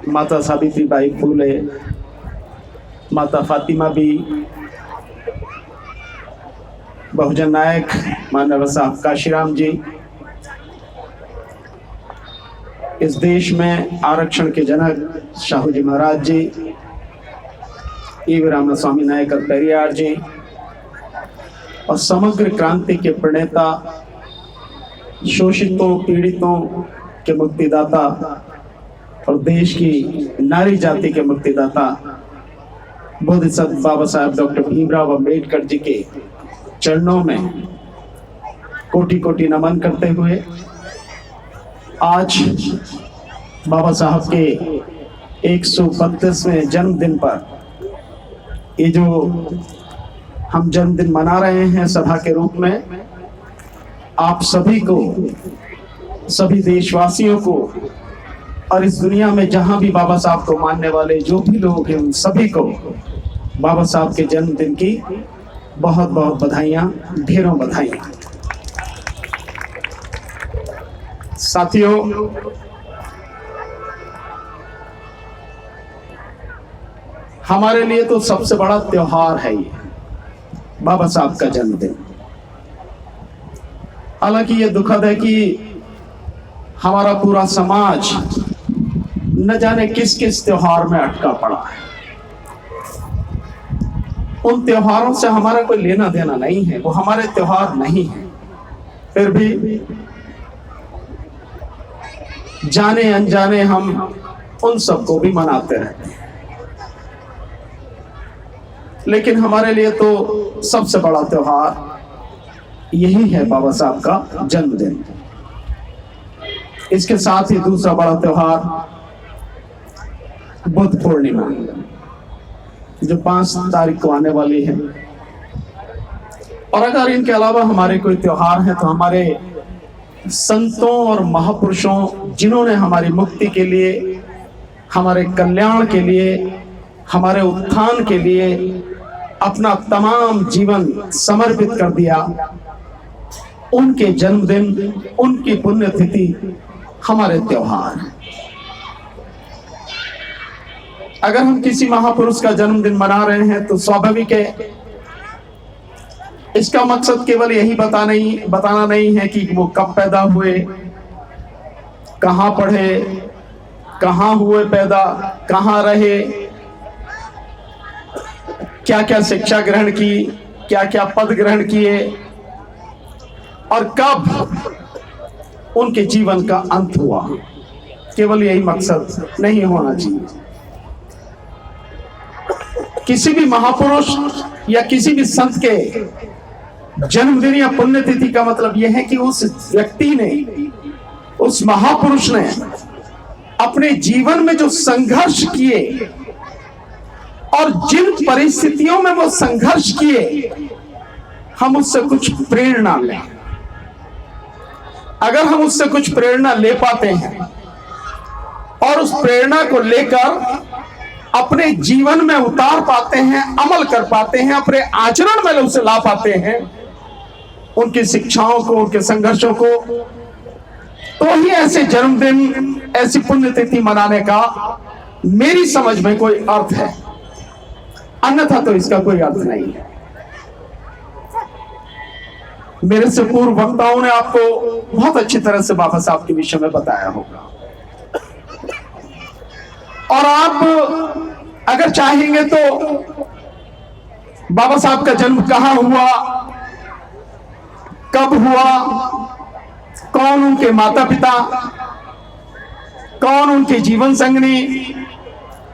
माता सावित्रीबाई फूले, माता फातिमा भी, बहुजन नायक माननीय साहब काशीराम जी, इस देश में आरक्षण के जनक शाहू जी महाराज जी, ईवी रामास्वामी नायकर पेरियार जी और समग्र क्रांति के प्रणेता, शोषितों पीड़ितों के मुक्तिदाता और देश की नारी जाति के मुक्तिदाता बोधिसत्व बाबा साहब डॉक्टर भीमराव अम्बेडकर जी के चरणों में कोटि कोटि नमन करते हुए आज बाबा साहब के 132वें जन्मदिन पर ये जो हम जन्मदिन मना रहे हैं सभा के रूप में, आप सभी को, सभी देशवासियों को और इस दुनिया में जहां भी बाबा साहब को मानने वाले जो भी लोग हैं उन सभी को बाबा साहब के जन्मदिन की बहुत बहुत बधाइयां, ढेरों बधाइयां। साथियों, हमारे लिए तो सबसे बड़ा त्योहार है ये बाबा साहब का जन्मदिन। हालांकि ये दुखद है कि हमारा पूरा समाज न जाने किस किस त्योहार में अटका पड़ा है। उन त्योहारों से हमारा कोई लेना देना नहीं है, वो हमारे त्योहार नहीं है, फिर भी जाने अनजाने हम उन सबको भी मनाते रहते हैं। लेकिन हमारे लिए तो सबसे बड़ा त्योहार यही है बाबा साहब का जन्मदिन। इसके साथ ही दूसरा बड़ा त्योहार बुद्ध पूर्णिमा जो 5 तारीख को आने वाली है। और अगर इनके अलावा हमारे कोई त्योहार है तो हमारे संतों और महापुरुषों जिन्होंने हमारी मुक्ति के लिए, हमारे कल्याण के लिए, हमारे उत्थान के लिए अपना तमाम जीवन समर्पित कर दिया, उनके जन्मदिन, उनकी पुण्यतिथि हमारे त्योहार हैं। अगर हम किसी महापुरुष का जन्मदिन मना रहे हैं तो स्वाभाविक है, इसका मकसद केवल यही बताना नहीं है कि वो कब पैदा हुए, कहां पढ़े, कहां हुए पैदा, कहां रहे, क्या क्या शिक्षा ग्रहण की, क्या क्या पद ग्रहण किए और कब उनके जीवन का अंत हुआ। केवल यही मकसद नहीं होना चाहिए। किसी भी महापुरुष या किसी भी संत के जन्मदिन या पुण्यतिथि का मतलब यह है कि उस व्यक्ति ने, उस महापुरुष ने अपने जीवन में जो संघर्ष किए और जिन परिस्थितियों में वो संघर्ष किए, हम उससे कुछ प्रेरणा लें। अगर हम उससे कुछ प्रेरणा ले पाते हैं और उस प्रेरणा को लेकर अपने जीवन में उतार पाते हैं, अमल कर पाते हैं, अपने आचरण में उसे ला पाते हैं, उनकी शिक्षाओं को, उनके संघर्षों को, तो ही ऐसे जन्मदिन, ऐसी पुण्यतिथि मनाने का मेरी समझ में कोई अर्थ है, अन्यथा तो इसका कोई अर्थ नहीं है। मेरे से पूर्व वक्ताओं ने आपको बहुत अच्छी तरह से बाबा साहब के विषय में बताया होगा और आप अगर चाहेंगे तो बाबा साहब का जन्म कहां हुआ, कब हुआ, कौन उनके माता पिता, कौन उनके जीवन संगनी,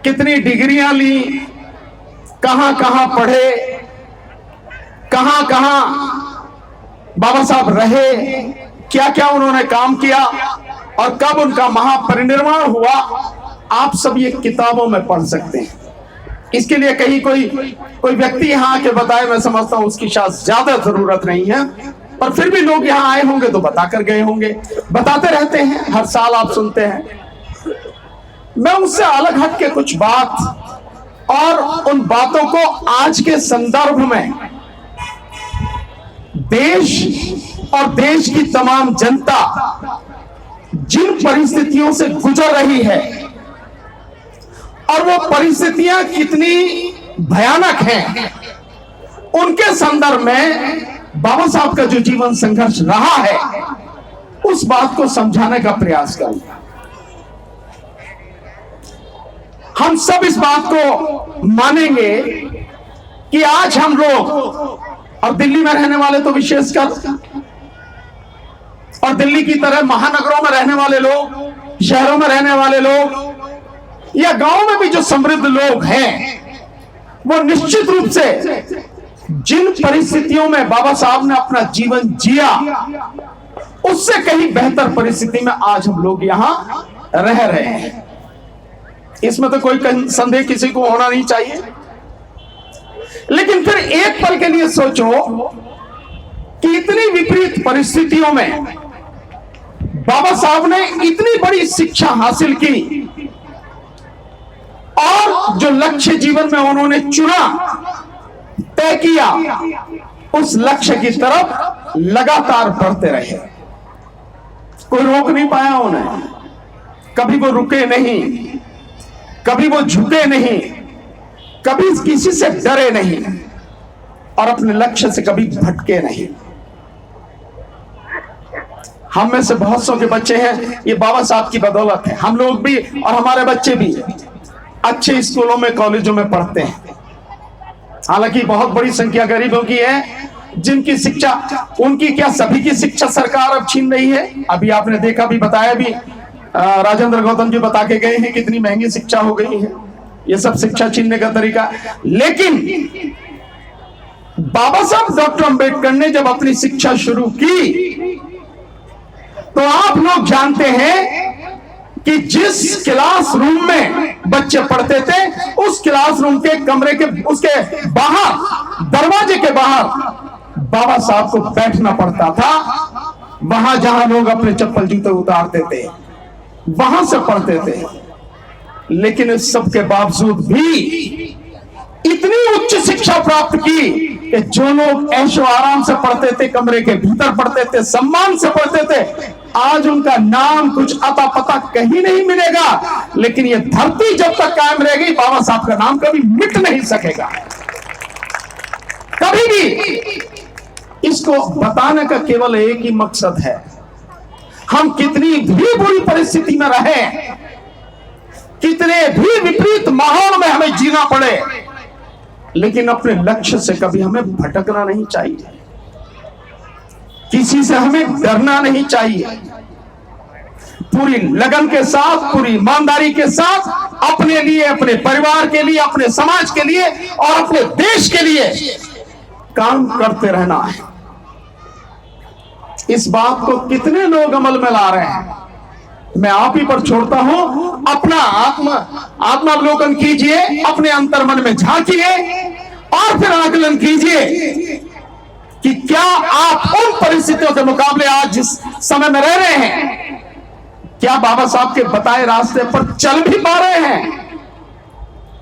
कितनी डिग्रियां ली, कहां कहां पढ़े, कहां कहां बाबा साहब रहे, क्या क्या उन्होंने काम किया और कब उनका महापरिनिर्वाण हुआ, आप सब ये किताबों में पढ़ सकते हैं। इसके लिए कहीं कोई व्यक्ति यहाँ आके बताए, मैं समझता हूँ उसकी शायद ज्यादा जरूरत नहीं है, पर फिर भी लोग यहाँ आए होंगे तो बताकर गए होंगे, बताते रहते हैं, हर साल आप सुनते हैं। मैं उससे अलग हट के कुछ बात और उन बातों को आज के संदर्भ में देश और देश की तमाम जनता जिन परिस्थितियों से गुजर रही है और वो परिस्थितियां कितनी भयानक हैं, उनके संदर्भ में बाबा साहब का जो जीवन संघर्ष रहा है उस बात को समझाने का प्रयास करूंगा। हम सब इस बात को मानेंगे कि आज हम लोग, और दिल्ली में रहने वाले तो विशेषकर, और दिल्ली की तरह महानगरों में रहने वाले लोग, शहरों में रहने वाले लोग, या गांव में भी जो समृद्ध लोग हैं, वो निश्चित रूप से जिन परिस्थितियों में बाबा साहब ने अपना जीवन जिया उससे कहीं बेहतर परिस्थिति में आज हम लोग यहां रह रहे हैं। इसमें तो कोई संदेह किसी को होना नहीं चाहिए। लेकिन फिर एक पल के लिए सोचो कि इतनी विपरीत परिस्थितियों में बाबा साहब ने इतनी बड़ी शिक्षा हासिल की और जो लक्ष्य जीवन में उन्होंने चुना, तय किया, उस लक्ष्य की तरफ लगातार बढ़ते रहे। कोई रोक नहीं पाया उन्हें, कभी वो रुके नहीं, कभी वो झुके नहीं, कभी किसी से डरे नहीं और अपने लक्ष्य से कभी भटके नहीं। हम में से बहुत सौ के बच्चे हैं, ये बाबा साहब की बदौलत है। हम लोग भी और हमारे बच्चे भी अच्छे स्कूलों में, कॉलेजों में पढ़ते हैं। हालांकि बहुत बड़ी संख्या गरीबों की है जिनकी शिक्षा, उनकी क्या सभी की शिक्षा सरकार अब छीन रही है? अभी आपने देखा भी, बताया भी, राजेंद्र गौतम जी बता के गए हैं कितनी महंगी शिक्षा हो गई है। ये सब शिक्षा छीनने का तरीका। लेकिन बाबा साहब डॉक्टर अंबेडकर ने जब अपनी शिक्षा शुरू की तो आप लोग जानते हैं कि जिस क्लासरूम में बच्चे पढ़ते थे उस क्लासरूम के कमरे के उसके बाहर, दरवाजे के बाहर बाबा साहब को बैठना पड़ता था। वहां जहां लोग अपने चप्पल जूते उतारते थे वहां से पढ़ते थे। लेकिन इस सब के बावजूद भी इतनी उच्च शिक्षा प्राप्त की कि जो लोग ऐशो आराम से पढ़ते थे, कमरे के भीतर पढ़ते थे, सम्मान से पढ़ते थे, आज उनका नाम कुछ अता पता कहीं नहीं मिलेगा। लेकिन ये धरती जब तक कायम रहेगी बाबा साहब का नाम कभी मिट नहीं सकेगा, कभी भी। इसको बताने का केवल एक ही मकसद है, हम कितनी भी बुरी परिस्थिति में रहे, कितने भी विपरीत माहौल में हमें जीना पड़े, लेकिन अपने लक्ष्य से कभी हमें भटकना नहीं चाहिए, किसी से हमें डरना नहीं चाहिए। पूरी लगन के साथ, पूरी ईमानदारी के साथ अपने लिए, अपने परिवार के लिए, अपने समाज के लिए और अपने देश के लिए काम करते रहना है। इस बात को कितने लोग अमल में ला रहे हैं, मैं आप ही पर छोड़ता हूं। अपना आत्मावलोकन कीजिए, अपने अंतर मन में झांकिए और फिर आकलन कीजिए कि क्या आप उन परिस्थितियों के मुकाबले आज जिस समय में रह रहे हैं, क्या बाबा साहब के बताए रास्ते पर चल भी पा रहे हैं?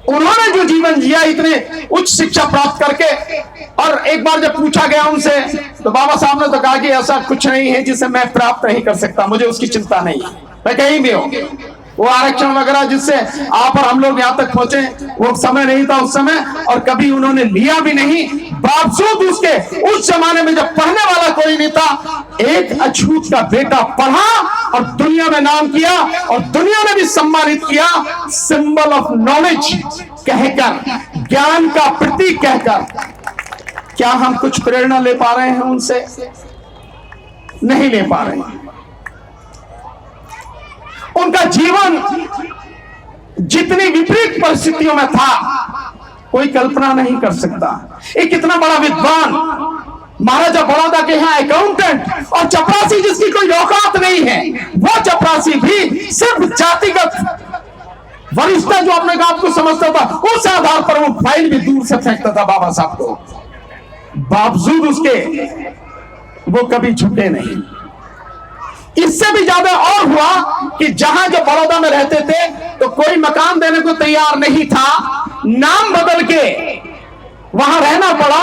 उन्होंने जो जीवन जिया इतने उच्च शिक्षा प्राप्त करके, और एक बार जब पूछा गया उनसे तो बाबा साहब ने तो कहा कि ऐसा कुछ नहीं है जिसे मैं प्राप्त नहीं कर सकता, मुझे उसकी चिंता नहीं है, मैं कहीं भी हूं। वो आरक्षण वगैरह जिससे आप और हम लोग यहां तक पहुंचे वो समय नहीं था उस समय, और कभी उन्होंने लिया भी नहीं। बावजूद उसके, उस जमाने में जब पढ़ने वाला कोई नहीं था, एक अछूत का बेटा पढ़ा और दुनिया में नाम किया और दुनिया ने भी सम्मानित किया, सिंबल ऑफ नॉलेज कहकर, ज्ञान का प्रतीक कहकर। क्या हम कुछ प्रेरणा ले पा रहे हैं उनसे? नहीं ले पा रहे हैं। उनका जीवन जितनी विपरीत परिस्थितियों में था कोई कल्पना नहीं कर सकता। एक इतना बड़ा विद्वान, महाराजा बड़ौदा के यहाँ अकाउंटेंट, और चपरासी जिसकी कोई औकात नहीं है, वो चपरासी भी सिर्फ जातिगत वरिष्ठता जो अपने आप को समझता था उस आधार पर वो फाइल भी दूर से फेंकता था बाबा साहब को। बावजूद उसके वो कभी झुके नहीं। इससे भी ज्यादा और हुआ कि जहां जो बड़ौदा में रहते थे तो कोई मकान देने को तैयार नहीं था, नाम बदल के वहां रहना पड़ा।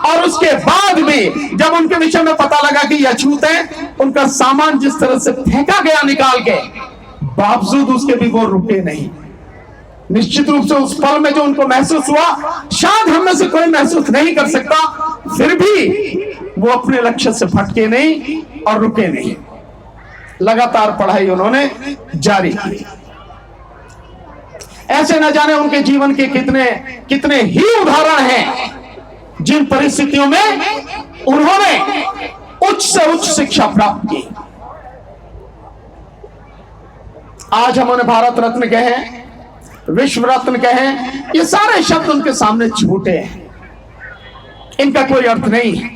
और उसके बाद भी जब उनके विषय में पता लगा कि ये अछूत है, उनका सामान जिस तरह से फेंका गया निकाल के, बावजूद उसके भी वो रुके नहीं। निश्चित रूप से उस पल में जो उनको महसूस हुआ, शायद हम में से कोई महसूस नहीं कर सकता, फिर भी वो अपने लक्ष्य से भटके नहीं और रुके नहीं। लगातार पढ़ाई उन्होंने जारी की। ऐसे न जाने उनके जीवन के कितने कितने ही उदाहरण हैं जिन परिस्थितियों में उन्होंने उच्च से उच्च शिक्षा प्राप्त की। आज हम उन्हें भारत रत्न कहें, विश्व रत्न कहें, ये सारे शब्द उनके सामने झूठे हैं, इनका कोई अर्थ नहीं है।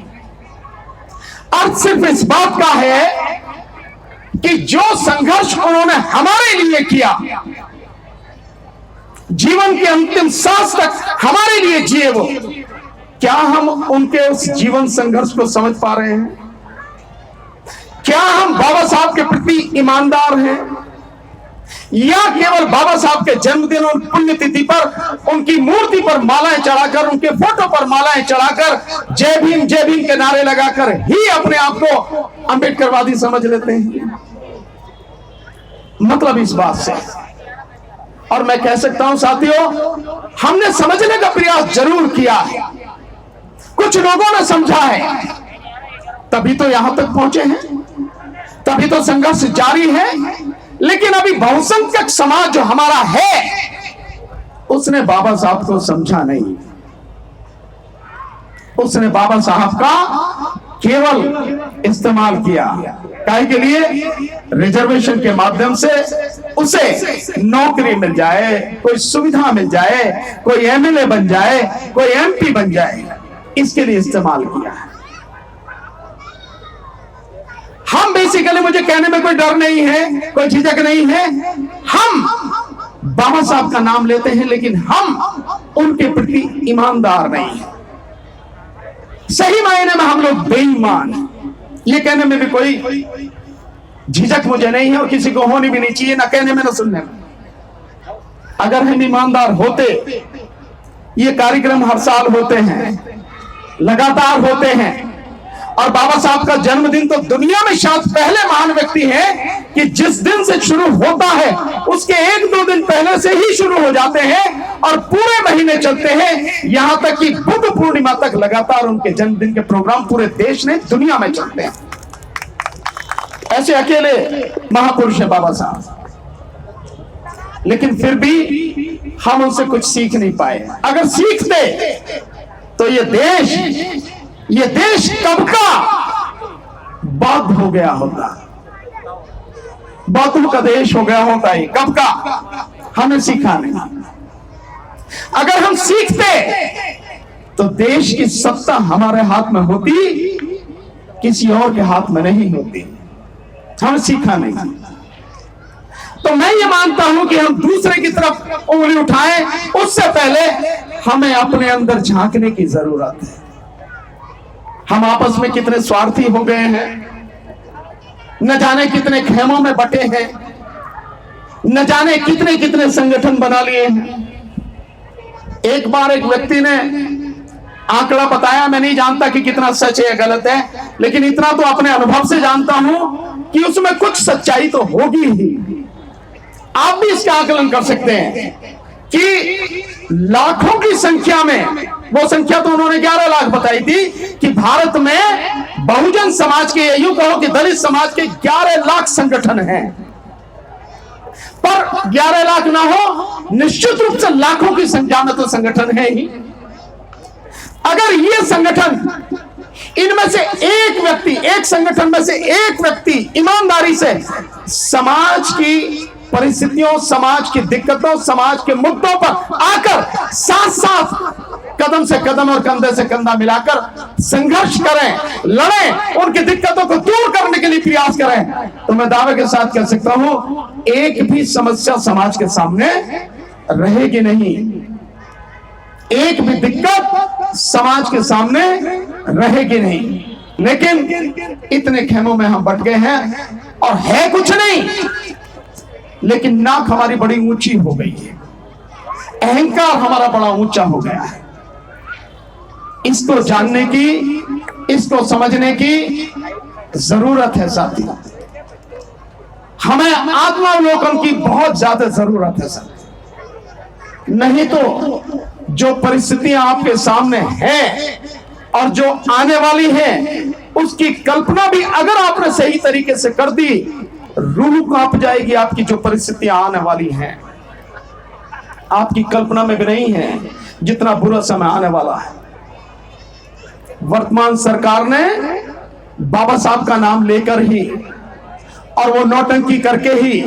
अर्थ सिर्फ इस बात का है कि जो संघर्ष उन्होंने हमारे लिए किया, जीवन के अंतिम सांस तक हमारे लिए जिए, वो क्या हम उनके उस जीवन संघर्ष को समझ पा रहे हैं? क्या हम बाबा साहब के प्रति ईमानदार हैं, या केवल बाबा साहब के जन्मदिन और पुण्यतिथि पर उनकी मूर्ति पर मालाएं चढ़ाकर, उनके फोटो पर मालाएं चढ़ाकर, जय भीम के नारे लगाकर ही अपने आप को अंबेडकरवादी समझ लेते हैं? मतलब इस बात से, और मैं कह सकता हूं साथियों, हमने समझने का प्रयास जरूर किया है, कुछ लोगों ने समझा है, तभी तो यहां तक पहुंचे हैं, तभी तो संघर्ष जारी है। लेकिन अभी बहुसंख्यक समाज जो हमारा है, उसने बाबा साहब को समझा नहीं। उसने बाबा साहब का केवल इस्तेमाल किया, काहे के लिए? रिजर्वेशन के माध्यम से उसे नौकरी मिल जाए, कोई सुविधा मिल जाए, कोई एमएलए बन जाए, कोई एमपी बन जाए, इसके लिए इस्तेमाल किया है। हम बेसिकली, मुझे कहने में कोई डर नहीं है, कोई झिझक नहीं है, हम बाबा साहब का नाम लेते हैं, लेकिन हम उनके प्रति ईमानदार नहीं हैं। सही मायने में हम लोग बेईमान हैं। ये कहने में भी कोई झिझक मुझे नहीं है, और किसी को होनी भी नहीं चाहिए, ना कहने में ना सुनने में। अगर हम ईमानदार होते, ये कार्यक्रम हर साल होते हैं, लगातार होते हैं, और बाबा साहब का जन्मदिन तो दुनिया में शायद पहले महान व्यक्ति हैं कि जिस दिन से शुरू होता है उसके 1-2 दिन पहले से ही शुरू हो जाते हैं और पूरे महीने चलते हैं, यहां तक कि बुद्ध पूर्णिमा तक लगातार उनके जन्मदिन के प्रोग्राम पूरे देश ने, दुनिया में चलते हैं। ऐसे अकेले महापुरुष है बाबा साहब, लेकिन फिर भी हम उनसे कुछ सीख नहीं पाए। अगर सीखते तो ये देश कब का बौद्ध हो गया होता, बौद्धों का देश हो गया होता है, कब का? हमें सीखा नहीं। अगर हम सीखते तो देश की सत्ता हमारे हाथ में होती, किसी और के हाथ में नहीं होती। हमें सीखा नहीं। तो मैं ये मानता हूं कि हम दूसरे की तरफ उंगली उठाएं, उससे पहले हमें अपने अंदर झांकने की जरूरत है। हम आपस में कितने स्वार्थी हो गए हैं, न जाने कितने खेमों में बटे हैं, न जाने कितने कितने संगठन बना लिए हैं। एक बार एक व्यक्ति ने आंकड़ा बताया, मैं नहीं जानता कि कितना सच है या गलत है, लेकिन इतना तो अपने अनुभव से जानता हूं कि उसमें कुछ सच्चाई तो होगी ही। आप भी इसका आकलन कर सकते हैं कि लाखों की संख्या में, वो संख्या तो उन्होंने 11 लाख बताई थी, कि भारत में बहुजन समाज के, यूं कहो कि दलित समाज के 11 लाख संगठन हैं। पर 11 लाख ना हो, निश्चित रूप से लाखों की संख्या में तो संगठन है ही। अगर ये संगठन, इनमें से एक व्यक्ति, एक संगठन में से एक व्यक्ति ईमानदारी से समाज की परिस्थितियों, समाज की दिक्कतों, समाज के मुद्दों पर आकर साथ साथ कदम से कदम और कंधे से कंधा मिलाकर संघर्ष करें, लड़ें, उनकी दिक्कतों को दूर करने के लिए प्रयास करें, तो मैं दावे के साथ कह सकता हूं, एक भी समस्या समाज के सामने रहेगी नहीं, एक भी दिक्कत समाज के सामने रहेगी नहीं। लेकिन इतने खेमों में हम बट गए हैं, और है कुछ नहीं, लेकिन नाक हमारी बड़ी ऊंची हो गई है, अहंकार हमारा बड़ा ऊंचा हो गया है। इसको जानने की, इसको समझने की जरूरत है साथियों। हमें आत्मावलोकन की बहुत ज्यादा जरूरत है साथियों। नहीं तो जो परिस्थितियां आपके सामने हैं और जो आने वाली हैं, उसकी कल्पना भी अगर आपने सही तरीके से कर दी, रूह कांप जाएगी। आपकी जो परिस्थितियां आने वाली हैं, आपकी कल्पना में भी नहीं है जितना बुरा समय आने वाला है। वर्तमान सरकार ने बाबा साहब का नाम लेकर ही और वो नौटंकी करके ही,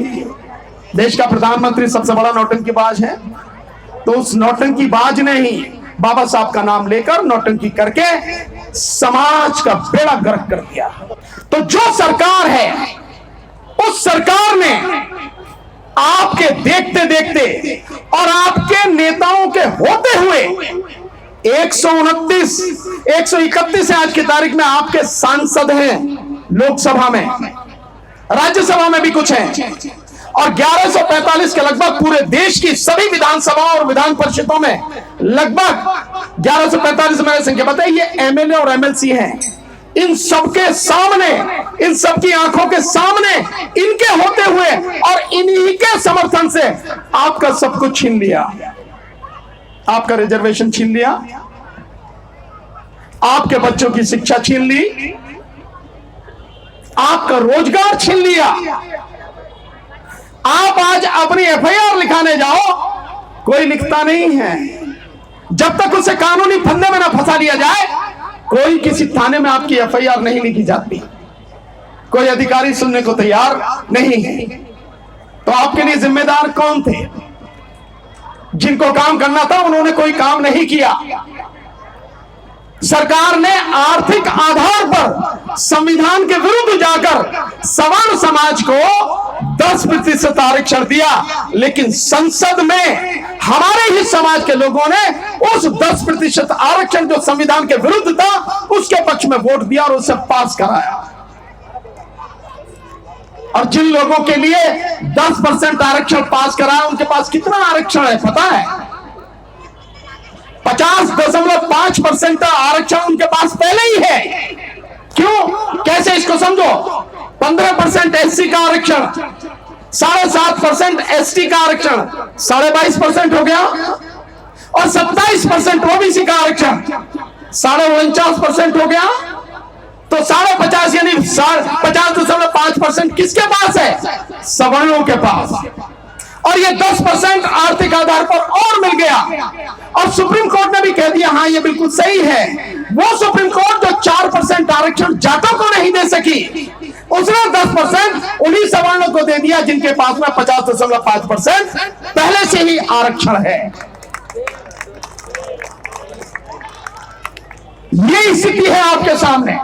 देश का प्रधानमंत्री सबसे बड़ा नौटंकीबाज है, तो उस नौटंकीबाज ने ही बाबा साहब का नाम लेकर नौटंकी करके समाज का बेड़ा गर्क कर दिया। तो जो सरकार है, उस सरकार ने आपके देखते देखते और आपके नेताओं के होते हुए 129, 131 है आज की तारीख में आपके सांसद हैं लोकसभा में, राज्यसभा में भी कुछ हैं, और 1145 के लगभग पूरे देश की सभी विधानसभाओं और विधान परिषदों में लगभग 1145 मेरी संख्या बताइए, ये एमएलए और एमएलसी हैं। इन सबके सामने, इन सबकी आंखों के सामने, इनके होते हुए और इन्हीं के समर्थन से आपका सब कुछ छीन लिया। आपका रिजर्वेशन छीन लिया, आपके बच्चों की शिक्षा छीन ली, आपका रोजगार छीन लिया। आप आज अपनी एफआईआर लिखाने जाओ, कोई लिखता नहीं है। जब तक उसे कानूनी फंदे में ना फंसा लिया जाए, कोई किसी थाने में आपकी एफआईआर नहीं लिखी जाती। कोई अधिकारी सुनने को तैयार नहीं है। तो आपके लिए जिम्मेदार कौन थे? जिनको काम करना था उन्होंने कोई काम नहीं किया। सरकार ने आर्थिक आधार पर संविधान के विरुद्ध जाकर सवर्ण समाज को 10% आरक्षण दिया, लेकिन संसद में हमारे ही समाज के लोगों ने उस 10% आरक्षण जो संविधान के विरुद्ध था, उसके पक्ष में वोट दिया और उसे पास कराया। और जिन लोगों के लिए 10% आरक्षण पास कराया, उनके पास कितना आरक्षण है पता है? 50.5% आरक्षण उनके पास पहले ही है। क्यों? कैसे? इसको समझो। 15% एससी का आरक्षण, 7.5% एसटी का आरक्षण, 22.5% हो गया, और 27% ओबीसी का आरक्षण, 49.5% हो गया। तो 50.5 यानी 50.5% किसके पास है? सवर्णों के पास। और ये 10% आर्थिक आधार पर और मिल गया। और सुप्रीम कोर्ट ने भी कह दिया हाँ ये बिल्कुल सही है। वो सुप्रीम कोर्ट जो 4% आरक्षण जाटों को नहीं दे सकी, उसने 10% उन्हीं सवर्णों को दे दिया जिनके पास में 50.5% पहले से ही आरक्षण है। ये स्थिति है आपके सामने।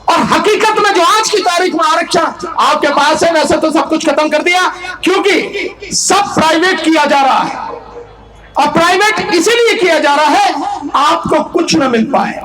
और हकीकत में जो आज की तारीख में आरक्षण आपके पास है, वैसे तो सब कुछ खत्म कर दिया, क्योंकि सब प्राइवेट किया जा रहा है। और प्राइवेट इसीलिए किया जा रहा है आपको कुछ न मिल पाए।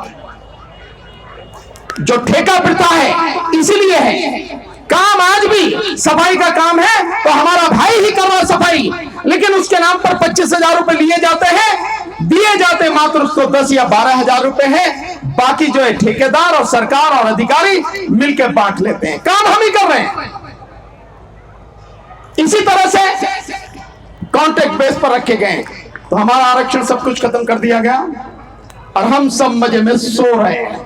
जो ठेका प्रथा है इसीलिए है। काम आज भी सफाई का काम है तो हमारा भाई ही कर रहा है सफाई, लेकिन उसके नाम पर 25,000 रुपए लिए जाते हैं, दिए जाते मात्र उसको 10 या 12,000 रुपए है। बाकी जो है ठेकेदार और सरकार और अधिकारी मिलकर बांट लेते हैं। काम हम ही कर रहे हैं। इसी तरह से कॉन्ट्रैक्ट बेस पर रखे गए, तो हमारा आरक्षण सब कुछ खत्म कर दिया गया और हम सब मजे में सो रहे हैं।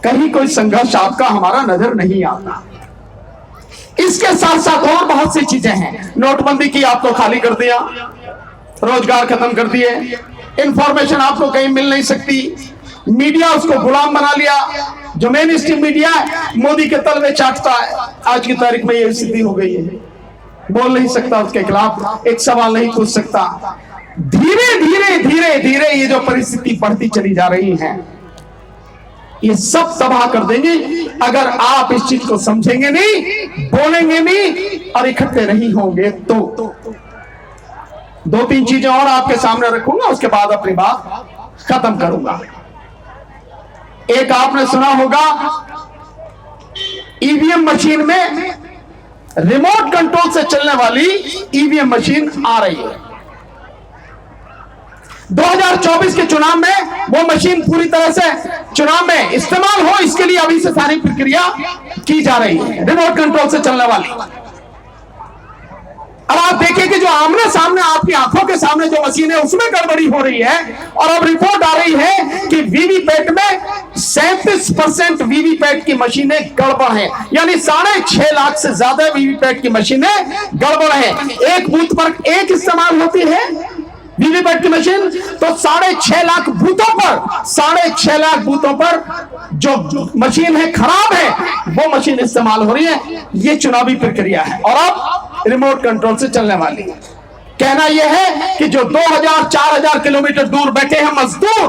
कहीं कोई संघर्ष आपका हमारा नजर नहीं आता। इसके साथ साथ और बहुत सी चीजें हैं। नोटबंदी की आपको खाली कर दिया, रोजगार खत्म कर दिए, इंफॉर्मेशन आपको कहीं मिल नहीं सकती, मीडिया उसको गुलाम बना लिया। जो मेन स्ट्रीम मीडिया है मोदी के तलवे चाटता है। आज की तारीख में यह स्थिति हो गई है। बोल नहीं सकता, उसके खिलाफ एक सवाल नहीं पूछ सकता। धीरे धीरे धीरे धीरे ये जो परिस्थिति बढ़ती चली जा रही है, ये सब तबाह कर देंगे अगर आप इस चीज को समझेंगे नहीं, बोलेंगे नहीं और इकट्ठे नहीं होंगे। तो 2-3 चीजें और आपके सामने रखूंगा, उसके बाद अपनी बात खत्म करूंगा। एक आपने सुना होगा, ईवीएम मशीन में रिमोट कंट्रोल से चलने वाली ईवीएम मशीन आ रही है। 2024 के चुनाव में वो मशीन पूरी तरह से चुनाव में इस्तेमाल हो, इसके लिए अभी से सारी प्रक्रिया की जा रही है। रिमोट कंट्रोल से चलने वाली। अब आप देखिए कि जो आमने सामने आपकी आंखों के सामने जो मशीन है उसमें गड़बड़ी हो रही है, और अब रिपोर्ट आ रही है कि वीवीपैट में 37% वीवीपैट की मशीनें गड़बड़ हैं, यानी 6.5 लाख से ज्यादा वीवीपैट की मशीनें गड़बड़ हैं। एक बूथ पर एक इस्तेमाल होती है वीवीपैट की मशीन, तो 6.5 लाख बूथों पर 6.5 लाख बूथों पर जो मशीन है खराब है, वो मशीन इस्तेमाल हो रही है। ये चुनावी प्रक्रिया है और अब रिमोट कंट्रोल से चलने वाली है। कहना यह है कि जो 2000-4000 किलोमीटर दूर बैठे हैं मजदूर,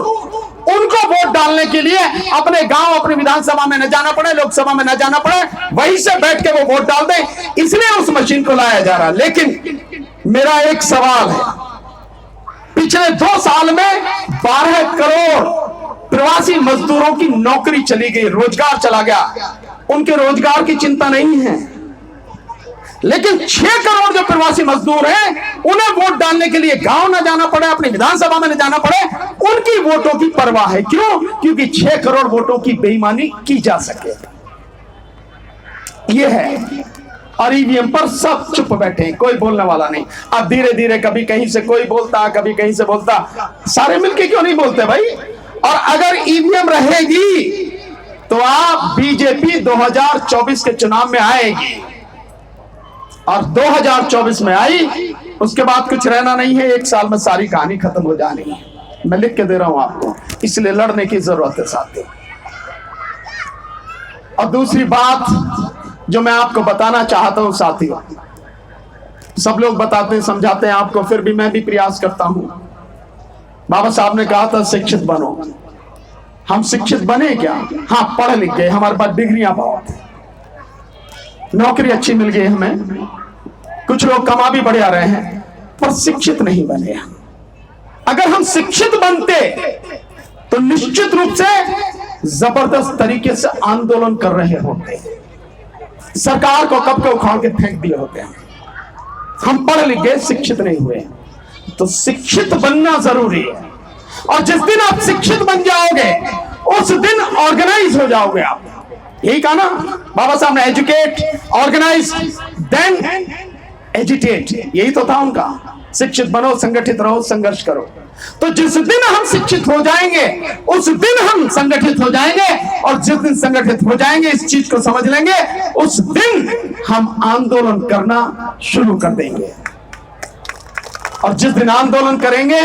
उनको वोट डालने के लिए अपने गांव, अपनी विधानसभा में न जाना पड़े, लोकसभा में न जाना पड़े, वहीं से बैठ के वो वोट डाल दें, इसलिए उस मशीन को लाया जा रहा है। लेकिन मेरा एक सवाल है, पिछले 2 साल में 12 करोड़ प्रवासी मजदूरों की नौकरी चली गई, रोजगार चला गया, उनके रोजगार की चिंता नहीं है। लेकिन 6 करोड़ जो प्रवासी मजदूर हैं, उन्हें वोट डालने के लिए गांव न जाना पड़े, अपनी विधानसभा में न जाना पड़े, उनकी वोटों की परवाह है। क्यों? क्योंकि 6 करोड़ वोटों की बेईमानी की जा सके, यह है। और ईवीएम पर सब चुप बैठे हैं, कोई बोलने वाला नहीं। अब धीरे धीरे कभी कहीं से कोई बोलता, कभी कहीं से बोलता, सारे मिलके क्यों नहीं बोलते भाई? और अगर ईवीएम रहेगी तो आप बीजेपी 2024 के चुनाव में आएगी, और 2024 में आई, उसके बाद कुछ रहना नहीं है। 1 साल में सारी कहानी खत्म हो जानी है। मैं लिख के दे रहा हूं आपको, इसलिए लड़ने की जरूरत है साथियों। और दूसरी बात जो मैं आपको बताना चाहता हूं साथियों, सब लोग बताते हैं, समझाते हैं आपको, फिर भी मैं भी प्रयास करता हूं। बाबा साहब ने कहा था शिक्षित बनो। हम शिक्षित बने क्या? हाँ, पढ़ लिख गए, हमारे पास डिग्रियां बहुत हैं, नौकरी अच्छी मिल गई हमें, कुछ लोग कमा भी बढ़िया रहे हैं, पर शिक्षित नहीं बने। अगर हम शिक्षित बनते तो निश्चित रूप से जबरदस्त तरीके से आंदोलन कर रहे होते, सरकार को कब के उखाड़ के फेंक दिए होते हैं। हम पढ़ लिख गए, शिक्षित नहीं हुए, तो शिक्षित बनना जरूरी है। और जिस दिन आप शिक्षित बन जाओगे, उस दिन ऑर्गेनाइज हो जाओगे आप। यही कहा ना बाबा साहब ने, एजुकेट, ऑर्गेनाइज, देन एजिटेट, यही तो था उनका। शिक्षित बनो, संगठित रहो, संघर्ष करो। तो जिस दिन हम शिक्षित हो जाएंगे, उस दिन हम संगठित हो जाएंगे, और जिस दिन संगठित हो जाएंगे, इस चीज को समझ लेंगे, उस दिन हम आंदोलन करना शुरू कर देंगे। और जिस दिन आंदोलन करेंगे,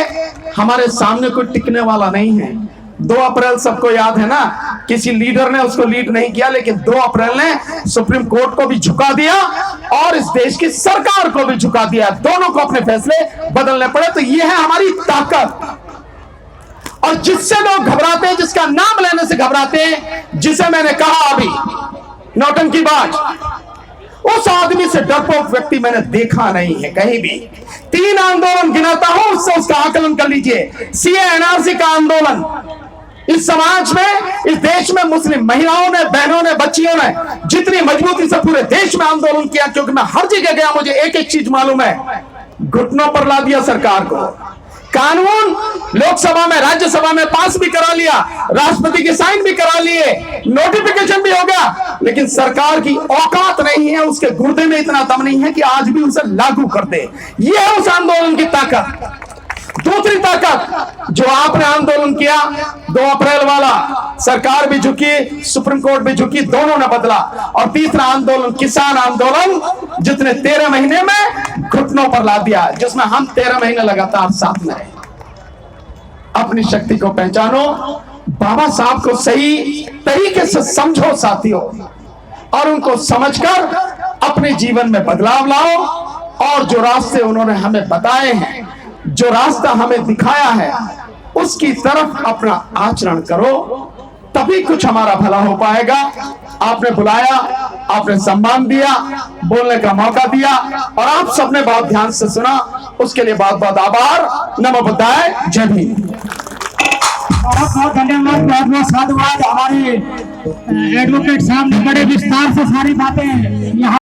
हमारे सामने कोई टिकने वाला नहीं है। 2 अप्रैल सबको याद है ना, किसी लीडर ने उसको लीड नहीं किया, लेकिन 2 अप्रैल ने सुप्रीम कोर्ट को भी झुका दिया और इस देश की सरकार को भी झुका दिया। दोनों को अपने फैसले बदलने पड़े। तो ये है हमारी ताकत। और जिससे लोग घबराते हैं, जिसका नाम लेने से घबराते हैं, जिसे मैंने कहा अभी नौटंकीबाज, उस आदमी से डरपोक व्यक्ति मैंने देखा नहीं है कहीं भी। 3 आंदोलन गिनाता हूं, उससे उसका आकलन कर लीजिए। सीए एनआरसी का आंदोलन, इस समाज में, इस देश में मुस्लिम महिलाओं ने, बहनों ने, बच्चियों ने जितनी मजबूती से पूरे देश में आंदोलन किया, क्योंकि मैं हर जगह गया, मुझे एक एक चीज मालूम है, घुटनों पर ला दिया सरकार को। कानून लोकसभा में, राज्यसभा में पास भी करा लिया, राष्ट्रपति के साइन भी करा लिए, नोटिफिकेशन भी हो गया, लेकिन सरकार की औकात नहीं है, उसके गुर्दे में इतना दम नहीं है कि आज भी उसे लागू कर दे। यह है उस आंदोलन की ताकत। दूसरी ताकत जो आपने आंदोलन किया 2 अप्रैल वाला, सरकार भी झुकी, सुप्रीम कोर्ट भी झुकी, दोनों ने बदला। और तीसरा आंदोलन, किसान आंदोलन, जितने 13 महीने में घुटनों पर ला दिया, जिसमें हम 13 महीने लगातार साथ में रहे। अपनी शक्ति को पहचानो, बाबा साहब को सही तरीके से समझो साथियों, और उनको समझकर अपने जीवन में बदलाव लाओ। और जो रास्ते उन्होंने हमें बताए हैं, जो रास्ता हमें दिखाया है, उसकी तरफ अपना आचरण करो, तभी कुछ हमारा भला हो पाएगा। आपने बुलाया, आपने सम्मान दिया, बोलने का मौका दिया, और आप सबने बहुत ध्यान से सुना, उसके लिए बहुत बहुत आभार। नमो बुद्धाय, जय भीम। बहुत बहुत धन्यवाद, बहुत बहुत साधुवाद। हमारे एडवोकेट साहब ने बड़े विस्तार से सारी बातें यहाँ